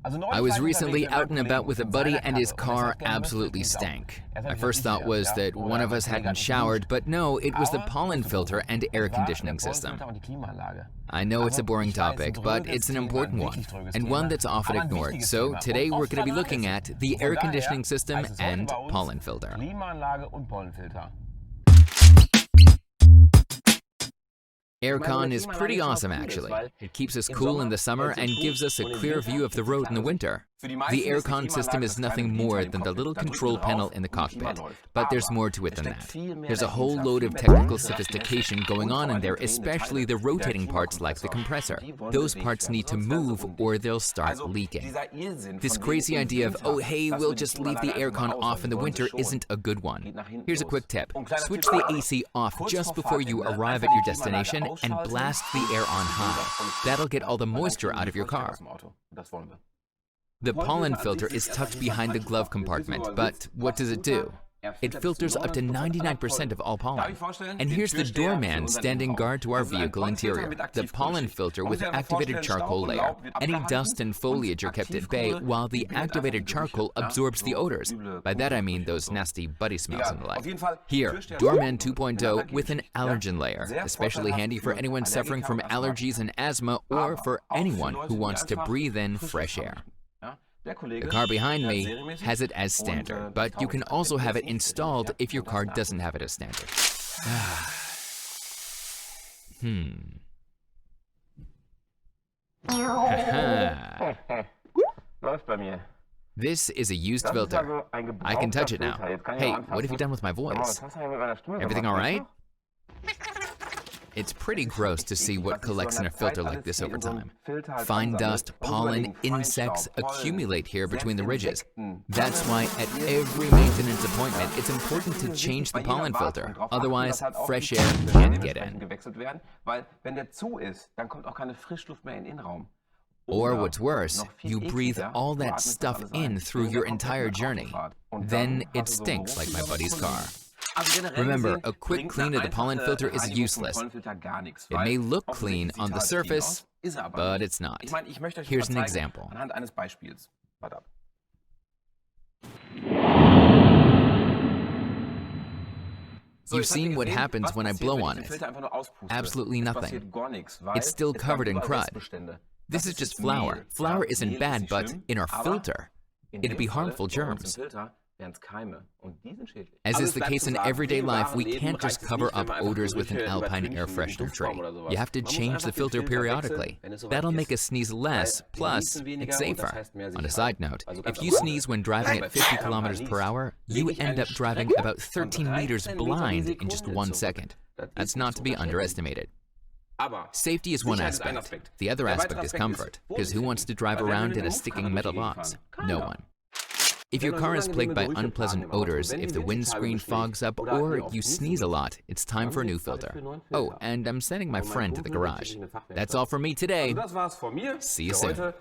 I was recently out and about with a buddy and his car absolutely stank. My first thought was that one of us hadn't showered, but no, it was the pollen filter and air conditioning system. I know it's a boring topic, but it's an important one, and one that's often ignored. So today we're going to be looking at the air conditioning system and pollen filter. Aircon is pretty awesome actually. It keeps us cool in the summer and gives us a clear view of the road in the winter. The aircon system is nothing more than the little control panel in the cockpit, but there's more to it than that. There's a whole load of technical sophistication going on in there, especially the rotating parts like the compressor. Those parts need to move or they'll start leaking. This crazy idea of, oh hey, we'll just leave the aircon off in the winter isn't a good one. Here's a quick tip. Switch the AC off just before you arrive at your destination and blast the air on high. That'll get all the moisture out of your car. The pollen filter is tucked behind the glove compartment, but what does it do? It filters up to 99% of all pollen. And here's the doorman standing guard to our vehicle interior, the pollen filter with activated charcoal layer. Any dust and foliage are kept at bay while the activated charcoal absorbs the odors. By that I mean those nasty buddy smells and the like. Here, Doorman 2.0 with an allergen layer, especially handy for anyone suffering from allergies and asthma or for anyone who wants to breathe in fresh air. The car behind me has it as standard, but you can also have it installed if your car doesn't have it as standard. This is a used filter. I can touch it now. Hey, what have you done with my voice? Everything all right? It's pretty gross to see what collects in a filter like this over time. Fine dust, pollen, insects accumulate here between the ridges. That's why at every maintenance appointment, it's important to change the pollen filter. Otherwise, fresh air can't get in. Or what's worse, you breathe all that stuff in through your entire journey. Then it stinks like my buddy's car. Remember, a quick clean of the pollen filter is useless. It may look clean on the surface, but it's not. Here's an example. You've seen what happens when I blow on it. Absolutely nothing. It's still covered in crud. This is just flour. Flour isn't bad, but in our filter, it'd be harmful germs. As is the case in everyday life, we can't just cover up odors with an Alpine air freshener tray. You have to change the filter periodically. That'll make us sneeze less, plus it's safer. On a side note, if you sneeze when driving at 50 kilometers per hour, you end up driving about 13 meters blind in just 1 second. That's not to be underestimated. Safety is one aspect. The other aspect is comfort, because who wants to drive around in a sticking metal box? No one. If your car is plagued by unpleasant odors, if the windscreen fogs up, or you sneeze a lot, it's time for a new filter. Oh, and I'm sending my friend to the garage. That's all for me today. See you soon.